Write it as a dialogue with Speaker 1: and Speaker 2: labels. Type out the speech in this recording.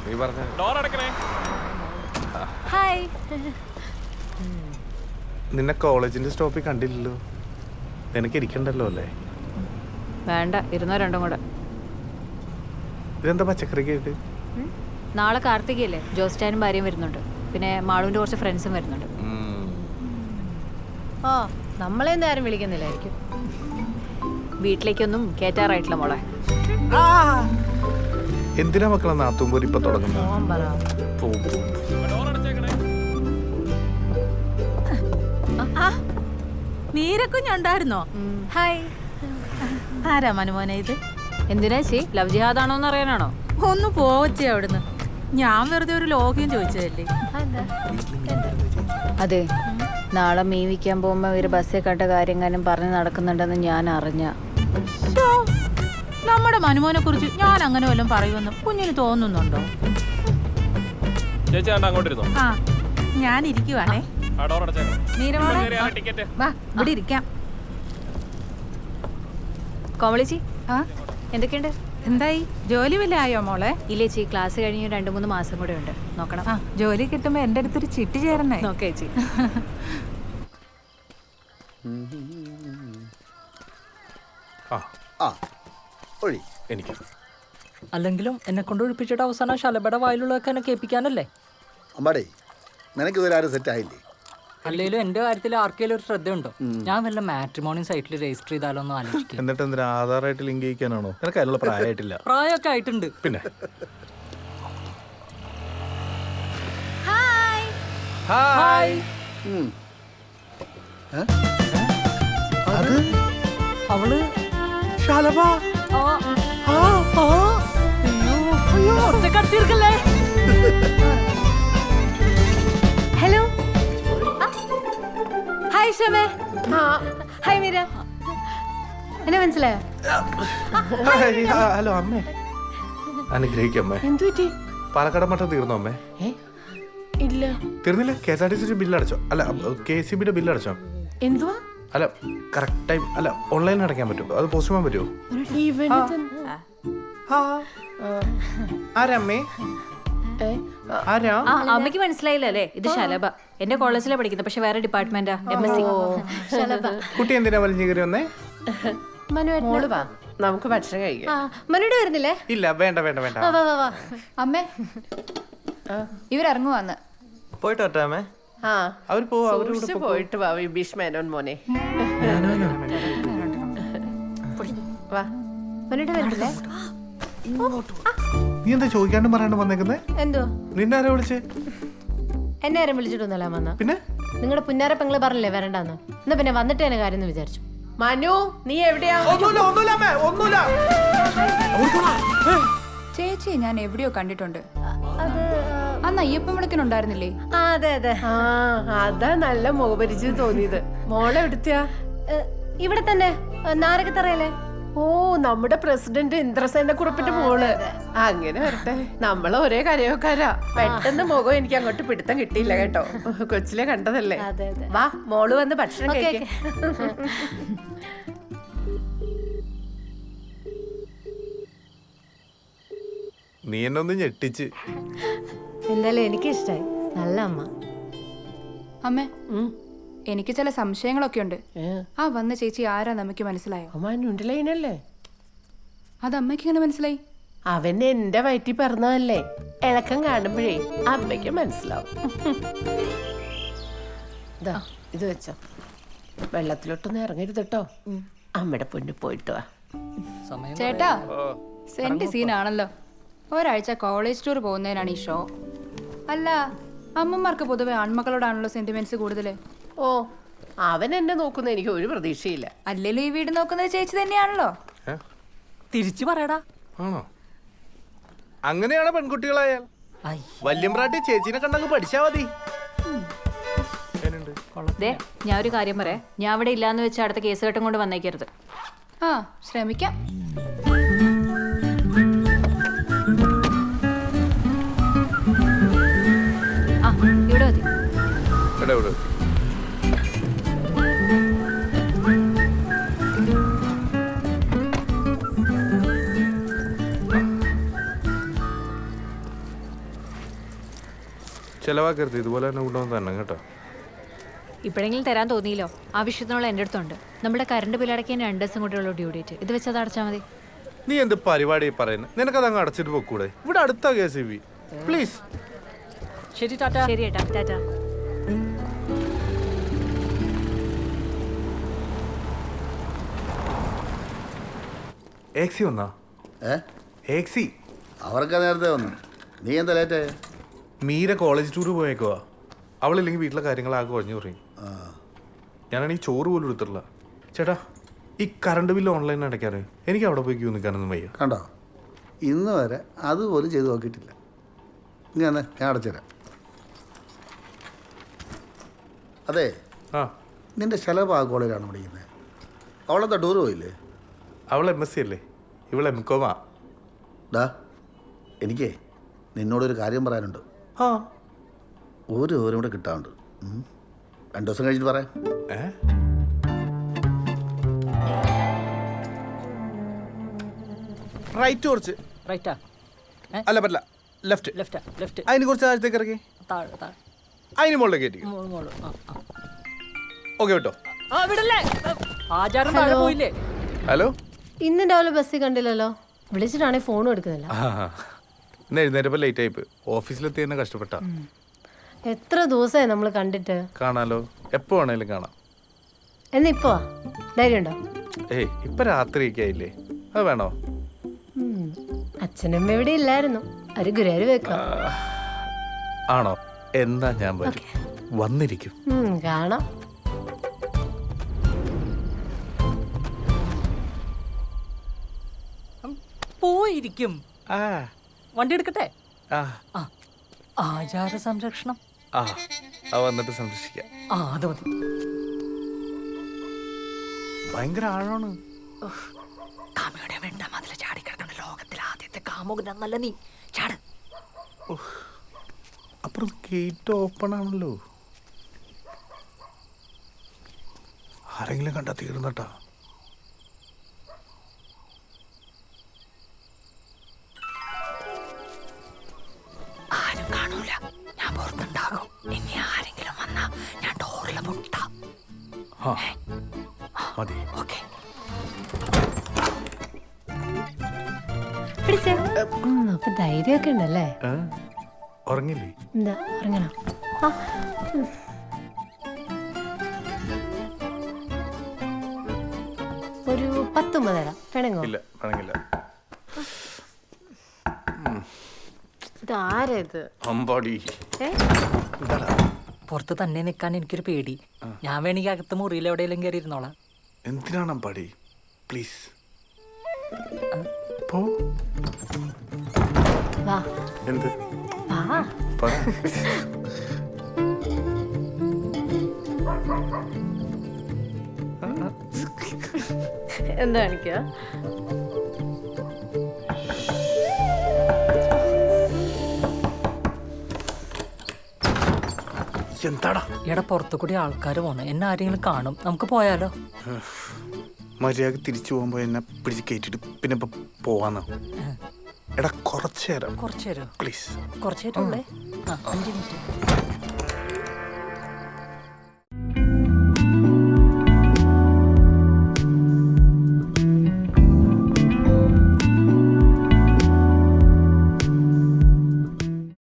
Speaker 1: നീ പറഞ്ഞ
Speaker 2: ഹായ്.
Speaker 1: നിന്നെ കോളേജിന്റെ സ്റ്റോപ്പിൽ കണ്ടില്ലല്ലോ. നിനക്ക് ഇരിക്കണ്ടല്ലോ അല്ലേ?
Speaker 2: വേണ്ട, ഇരുന്നോ രണ്ടും കൂടെ.
Speaker 1: ഇതെന്താ പച്ചക്കറിക്ക് ആയിട്ട്?
Speaker 2: നാളെ കാർത്തികയല്ലേ, ജോസ്റ്റാനും ഭാര്യയും വരുന്നുണ്ട്. പിന്നെ മാളുവിന്റെ കുറച്ച് ഫ്രണ്ട്സും വരുന്നുണ്ട്.
Speaker 3: ഓ, നമ്മളെയൊന്നും ആരും വിളിക്കുന്നില്ലായിരിക്കും.
Speaker 2: വീട്ടിലേക്കൊന്നും കേറ്റാറായിട്ടില്ല മോളെ.
Speaker 1: എന്തിനാ മക്കളെ നാത്തുമ്പോൾ ഇപ്പൊ തുടങ്ങുന്നത്?
Speaker 3: നീരക്കുഞ്ഞുണ്ടായിരുന്നോ?
Speaker 2: ഹായ്.
Speaker 3: ആരാ മനുമോനെ ഇത്?
Speaker 2: എന്തിനാ ചേച്ചി, ലവ് ജിഹാദാണോന്ന് അറിയാനാണോ?
Speaker 3: ഒന്ന് പോവച്ചേ അവിടുന്ന്. ഞാൻ വെറുതെ ഒരു ലോഗ്യം ചോദിച്ചതല്ലേ.
Speaker 2: അതെ, നാളെ മീൻ വിൽക്കാൻ പോകുമ്പോ ഇവര് ബസ്സിൽ കണ്ട കാര്യങ്ങളും പറഞ്ഞ് നടക്കുന്നുണ്ടെന്ന് ഞാൻ അറിഞ്ഞ.
Speaker 3: നമ്മുടെ മനുമോനെ കുറിച്ച് ഞാൻ അങ്ങനെ വല്ലതും പറയുമെന്ന് കുഞ്ഞിന് തോന്നുന്നുണ്ടോ? ആ, ഞാൻ ഇരിക്കുവാണേ. ഇവിടെ ഇരിക്കാം.
Speaker 2: കോമളിച്ചി, എന്തൊക്കെയുണ്ട്?
Speaker 3: എന്തായി, ജോലി വല്ല ആയോ മോളെ?
Speaker 2: ഇല്ലേ ചേച്ചി, ക്ലാസ് കഴിഞ്ഞ് 2-3 മാസം കൂടെ ഉണ്ട്. നോക്കണം.
Speaker 3: ജോലി കിട്ടുമ്പോ എന്റെ അടുത്തൊരു ചിട്ടി ചേർന്നേ.
Speaker 2: നോക്കേ ചേച്ചി.
Speaker 1: എനിക്ക്
Speaker 4: അല്ലെങ്കിലും എന്നെ കൊണ്ട് ഒഴിപ്പിച്ചിട്ട് അവസാനം ശലഭയുടെ വായിലുള്ളതൊക്കെ എന്നെ കേൾപ്പിക്കാനല്ലേ?
Speaker 5: അമ്മാടേ, നിനക്ക് ഇതുവരെ ആരും സെറ്റ് ആയില്ലേ?
Speaker 4: അല്ലെങ്കിലും എന്റെ കാര്യത്തിൽ ആർക്കെങ്കിലും ഒരു ശ്രദ്ധയുണ്ടോ? ഞാൻ വല്ല മാട്രിമോണി സൈറ്റിൽ രജിസ്റ്റർ ചെയ്താലോ എന്ന് ആലോചിക്കും.
Speaker 1: എന്നിട്ട് എന്തിനാ ആധാറായിട്ട് ലിങ്ക് ചെയ്യിക്കാനാണോ? നിനക്ക് അതിനുള്ള പ്രായമായിട്ടില്ല.
Speaker 4: പ്രായമൊക്കെ ആയിട്ടുണ്ട്.
Speaker 1: പിന്നെ
Speaker 4: ഹായ്. അവള്
Speaker 1: ശലഭ.
Speaker 4: ഒറ്റക്കടത്തിയിരിക്കല്ലേ?
Speaker 2: ഹലോ. ഹായ് ഷമേ. ഹായ് മീര. എന്നെ മനസ്സിലായോ?
Speaker 1: ഹലോ അമ്മേ. അനുഗ്രഹിക്കമ്മേ.
Speaker 3: എന്തുപറ്റി?
Speaker 1: പാലക്കാട് മട്ടം തീർന്നോ അമ്മേ?
Speaker 3: ഇല്ല.
Speaker 1: തീർന്നില്ല? KSRTC ബില്ല് അടച്ചോ? അല്ല, KCBയുടെ ബില്ല് അടച്ചോ?
Speaker 3: എന്തുവാ?
Speaker 1: അല്ല, കറക്റ്റ് ടൈം അല്ല, ഓൺലൈനിൽ അടയ്ക്കാൻ പറ്റുമോ? അത് പോസ്റ്റ് ചെയ്യാൻ പറ്റുമോ? ആരമ്മേ? ആരാ?
Speaker 2: അമ്മയ്ക്ക് മനസ്സിലായില്ലേ? ഇത് ശലഭ. എന്റെ കോളേജിലാണ് പഠിക്കുന്നത്, പക്ഷെ വേറെ ഡിപ്പാർട്ട്മെന്റാ, MSc.
Speaker 1: കുട്ടി എന്തിനാ വലിഞ്ഞു കയറി വന്നേ?
Speaker 6: നമുക്ക് ഭക്ഷണം കഴിക്കാം.
Speaker 3: മനുടെ വരുന്നില്ലേ?
Speaker 1: ഇല്ല, വേണ്ട വേണ്ട വേണ്ട.
Speaker 3: അമ്മേ, ഇവരിറങ്ങുവാന്ന്.
Speaker 1: പോയിട്ട് വരട്ടെ അമ്മേ.
Speaker 6: ആ,
Speaker 1: അവര് പോവാ.
Speaker 6: സൂക്ഷിച്ച് പോയിട്ട് വാ വിഭീഷ് മേനോൻ മോനെ. വാ.
Speaker 3: മനുടെ വരുന്നില്ലേ?
Speaker 1: നീ എന്താ ചോദിക്കാണ്ടും പറയാണ്ട് വന്നേക്കുന്നേ?
Speaker 3: എന്തോ?
Speaker 1: നിന്നെ ആരാ വിളിച്ചേ?
Speaker 3: എന്നെ ആരും വിളിച്ചിട്ടൊന്നല്ല വന്ന.
Speaker 1: പിന്നെ
Speaker 3: നിങ്ങളുടെ പുന്നാര പെങ്ങള് പറഞ്ഞില്ലേ വരണ്ടെന്ന്. എന്നാ പിന്നെ വന്നിട്ട് തന്നെ കാര്യം എന്ന് വിചാരിച്ചു.
Speaker 6: മനു, നീ എവിടെയാ?
Speaker 7: ചേച്ചി ഞാൻ എവിടെയോ കണ്ടിട്ടുണ്ട്. അന്ന് അയ്യപ്പൻ വിളിക്കുന്നുണ്ടായിരുന്നില്ലേ?
Speaker 3: അതെ അതെ.
Speaker 6: ആ, അതാ നല്ല മുഖപരിചയം തോന്നിയത്. മോളെ എവിടുത്തെയാ?
Speaker 3: ഇവിടെ തന്നെ നാരകത്തറയല്ലേ?
Speaker 6: ഓ, നമ്മുടെ പ്രസിഡന്റ് ഇന്ദ്രസേന കുറിപ്പിന്റെ മോള്. അങ്ങനെ വരട്ടെ, നമ്മള് ഒരേ കരയോക്കാരാ. പെട്ടെന്ന് മുഖം എനിക്ക് അങ്ങോട്ട് പിടുത്തം കിട്ടിയില്ല കേട്ടോ. കൊച്ചിലെ കണ്ടതല്ലേ. വാ, മോള് വന്ന് ഭക്ഷണം കഴിക്കാം.
Speaker 1: നീ എന്നെ ഒന്ന് ഞെട്ടിച്ച്.
Speaker 3: എന്തായാലും എനിക്ക് ഇഷ്ടായി. നല്ല അമ്മ.
Speaker 7: അമ്മേ, എനിക്ക് ചില സംശയങ്ങളൊക്കെ ഉണ്ട്. ആ വന്ന ചേച്ചി ആരാ നമുക്ക് മനസ്സിലായോ?
Speaker 6: മനുണ്ടല്ലേ?
Speaker 7: അത് അമ്മയ്ക്ക് എങ്ങനെ മനസ്സിലായി?
Speaker 6: അവൻ എന്റെ വയറ്റിൽ പറഞ്ഞതല്ലേ. ഇളക്കം കാണുമ്പോഴേ അമ്മയ്ക്ക് മനസ്സിലാവും. ഇത് വെച്ചോ, വെള്ളത്തിലോട്ടൊന്നും ഇറങ്ങരുത് കേട്ടോ. അമ്മയുടെ പൊന്നു പോയിട്ട് വാ.
Speaker 7: ചേട്ടാ, സെന്റ് സീനാണല്ലോ. ഒരാഴ്ച കോളേജ് ടൂർ പോകുന്നതിനാണ് ഈ ഷോ. അല്ല, അമ്മമാർക്ക് പൊതുവെ ആൺമക്കളോടാണല്ലോ സെന്റിമെന്റ്സ് കൂടുതല്.
Speaker 6: ഓ, അവൻ എന്നെ നോക്കുന്ന എനിക്ക് ഒരു പ്രതീക്ഷയില്ല.
Speaker 7: അല്ലെങ്കിലും ഈ വീട് നോക്കുന്നത് ചേച്ചി തന്നെയാണല്ലോ.
Speaker 4: തിരിച്ചു പറയടാ.
Speaker 1: ആണോ? അങ്ങനെയാണ് പെൺകുട്ടികളായാൽ. വല്യമ്പ്രാട്ടി ചേച്ചിനെ കണ്ടങ്ങ് പഠിച്ചാ മതി.
Speaker 2: ഞാൻ ഒരു കാര്യം പറയാം. ഞാൻ അവിടെ ഇല്ലാന്ന് വെച്ചാൽ അടുത്ത കേസ് കെട്ടും കൊണ്ട് വന്നേക്കരുത്.
Speaker 7: ആ, ശ്രമിക്കാം.
Speaker 2: ഇവിടെ മതി.
Speaker 1: ചിലവാക്കരുത്, ഇതുപോലെ തന്നെ കൊണ്ടുവന്ന് തന്നെ കേട്ടോ.
Speaker 2: ഇപ്പോഴെങ്കിലും തരാൻ തോന്നിയില്ലോ. ആവശ്യത്തിനുള്ള എൻ്റെ അടുത്തുണ്ട്. നമ്മുടെ കറണ്ട് ബില്ലടയ്ക്കാൻ 2 ദിവസം കൂടെയുള്ള ഡ്യൂ ഡേറ്റ്. ഇത് വെച്ച് അത് അടച്ചാൽ മതി.
Speaker 1: നീ എന്ത് പരിപാടി പറയുന്നത്? നിനക്കത് അങ്ങ് അടച്ചിട്ട് പൊക്കൂടെ? ഇവിടെ അടുത്ത KCB പ്ലീസ്.
Speaker 4: ശരി ടാറ്റ.
Speaker 2: ശരി ഏട്ടാ, ടാറ്റ.
Speaker 1: ഏക്സി വന്നാ? ഏക്സി
Speaker 5: അവർക്ക് നേരത്തെ വന്നു. നീ എന്താ ലേറ്റ്?
Speaker 1: മീര കോളേജ് ടൂർ പോയേക്കുവാ. അവളില്ലെങ്കിൽ വീട്ടിലെ കാര്യങ്ങളാകെ കുഴഞ്ഞു പറയും. ഞാനാണെങ്കിൽ ചോറ് പോലും എടുത്തിട്ടില്ല. ചേട്ടാ, ഈ കറണ്ട് ബില്ല് ഓൺലൈൻ അടയ്ക്കാറ് എനിക്ക് അവിടെ പോയി ക്യൂ നിൽക്കാനൊന്നും വയ്യ.
Speaker 5: കണ്ടോ, ഇന്ന് വരെ അതുപോലും ചെയ്ത് നോക്കിയിട്ടില്ല. നീ തന്നെ ഞാൻ അടച്ചുതരാം. അതെ,
Speaker 1: ആ,
Speaker 5: നിന്റെ ശലഭ ആ കോളേജിലാണ് പഠിക്കുന്നത്. അവളെന്താ ടൂർ പോയില്ലേ?
Speaker 1: അവൾ MSc അല്ലേ, ഇവൾ MCOM.
Speaker 5: ഡാ, എനിക്കേ നിന്നോടൊരു കാര്യം പറയാനുണ്ട്.
Speaker 1: ആ,
Speaker 5: ഒരു ഓരും കൂടെ കിട്ടാനുണ്ട്. 2 ദിവസം കഴിഞ്ഞിട്ട് പറയാം.
Speaker 1: റൈറ്റ് കുറച്ച്.
Speaker 4: റൈറ്റാ?
Speaker 1: അല്ല പറ്റില്ല, ലെഫ്റ്റ്.
Speaker 4: ലെഫ്റ്റാ? ലെഫ്റ്റ്.
Speaker 1: അതിന് കുറച്ച് താഴത്തേക്ക് ഇറക്കി,
Speaker 4: താഴെ താഴെ.
Speaker 1: അതിന് മുകളിലേക്ക് കയറ്റി.
Speaker 4: മോള്.
Speaker 1: ഓക്കെ കേട്ടോ.
Speaker 4: ആ വിടല്ലേ, ആചാരം താഴെ പോയില്ലേ?
Speaker 1: ഹലോ,
Speaker 8: ഇന്ന് രാവിലെ ബസ്സിൽ കണ്ടില്ലല്ലോ. വിളിച്ചിട്ടാണെങ്കിൽ ഫോണും എടുക്കുന്നില്ല.
Speaker 1: ഇന്ന് എഴുന്നേരപ്പോൾ ലേറ്റ് ആയിപ്പ്. ഓഫീസിലെത്തി തന്നെ കഷ്ടപ്പെട്ട.
Speaker 8: എത്ര ദിവസമായി നമ്മൾ കണ്ടിട്ട്.
Speaker 1: കാണാലോ, എപ്പോ വേണേലും കാണാം.
Speaker 8: എന്നിപ്പോ ധൈര്യമുണ്ടോ?
Speaker 1: ഏയ്, ഇപ്പൊ രാത്രിയൊക്കെ ആയില്ലേ, അത് വേണോ?
Speaker 8: അച്ഛനമ്മ ഇവിടെ ഇല്ലായിരുന്നു. ഒരു ഗുരുവായൂർ വെക്കാം.
Speaker 1: ആണോ? എന്താ ഞാൻ വരും, വന്നിരിക്കും.
Speaker 8: കാണാം.
Speaker 4: പോയിരിക്കും.
Speaker 1: ആ
Speaker 4: വണ്ടി എടുക്കട്ടെ?
Speaker 1: ആ
Speaker 4: ആ, ആചാര സംരക്ഷണം.
Speaker 1: ആ, വന്നിട്ട് സംരക്ഷിക്കാം.
Speaker 4: ആ, അത് മതി.
Speaker 1: ഭയങ്കര ആഴമാണ്.
Speaker 4: കാമയുടെ വെണ്ട മതിൽ ചാടി കിടക്കുന്ന ലോകത്തിലെ ആദ്യത്തെ കാമുകനല്ല നീ. ചാട്.
Speaker 1: അപ്പുറം ഗേറ്റ് ഓപ്പൺ ആണല്ലോ. ആരെങ്കിലും കണ്ടാ തീർന്നട്ടാ.
Speaker 4: ആരും കാണൂല, ഞാൻ പുറത്തുണ്ടാകും. ഇനി ആരെങ്കിലും വന്നാ ഞാൻ ഡോറിലെ മുട്ട.
Speaker 1: മതി.
Speaker 4: ഓക്കെ.
Speaker 8: പിടിച്ചേ. അപ്പൊ ധൈര്യമൊക്കെ ഉണ്ടല്ലേ?
Speaker 1: ഉറങ്ങില്ലേ?
Speaker 8: എന്താ ഉറങ്ങണം? ഒരു 19 തരാം. പിണങ്ങോ?
Speaker 1: ഇല്ല, വേണമെങ്കില്ല.
Speaker 8: ഇതാരത്?
Speaker 1: അമ്പാടി.
Speaker 4: പുറത്ത് തന്നെ നിൽക്കാൻ എനിക്കൊരു പേടി. ഞാൻ വേണമെങ്കിൽ അകത്ത് മുറിയിൽ എവിടെയെങ്കിലും കയറി ഇരുന്നോളാം.
Speaker 1: എന്തിനാണ് അമ്പാടി? പ്ലീസ് പോ.
Speaker 8: വാ.
Speaker 1: എന്ത്?
Speaker 8: വാ.
Speaker 1: പറ.
Speaker 8: എന്താ കാണിക്കുക?
Speaker 1: എന്താടാ?
Speaker 4: ഇവിടെ പുറത്തു കൂടി ആൾക്കാർ പോണു. എന്നെ ആരെങ്കിലും കാണും. നമുക്ക് പോയാലോ?
Speaker 1: മര്യാദ തിരിച്ചു പോകുമ്പോ എന്നെ പിടിച്ച് കയറ്റിട്ട് പിന്നെ ഇപ്പൊ പോവാന്നോ? എടാ, കുറച്ചു നേരം
Speaker 4: കുറച്ചു നേരം.
Speaker 1: പ്ലീസ്.
Speaker 4: കുറച്ചു നേരം ഉള്ളേ. 5 മിനിറ്റ്.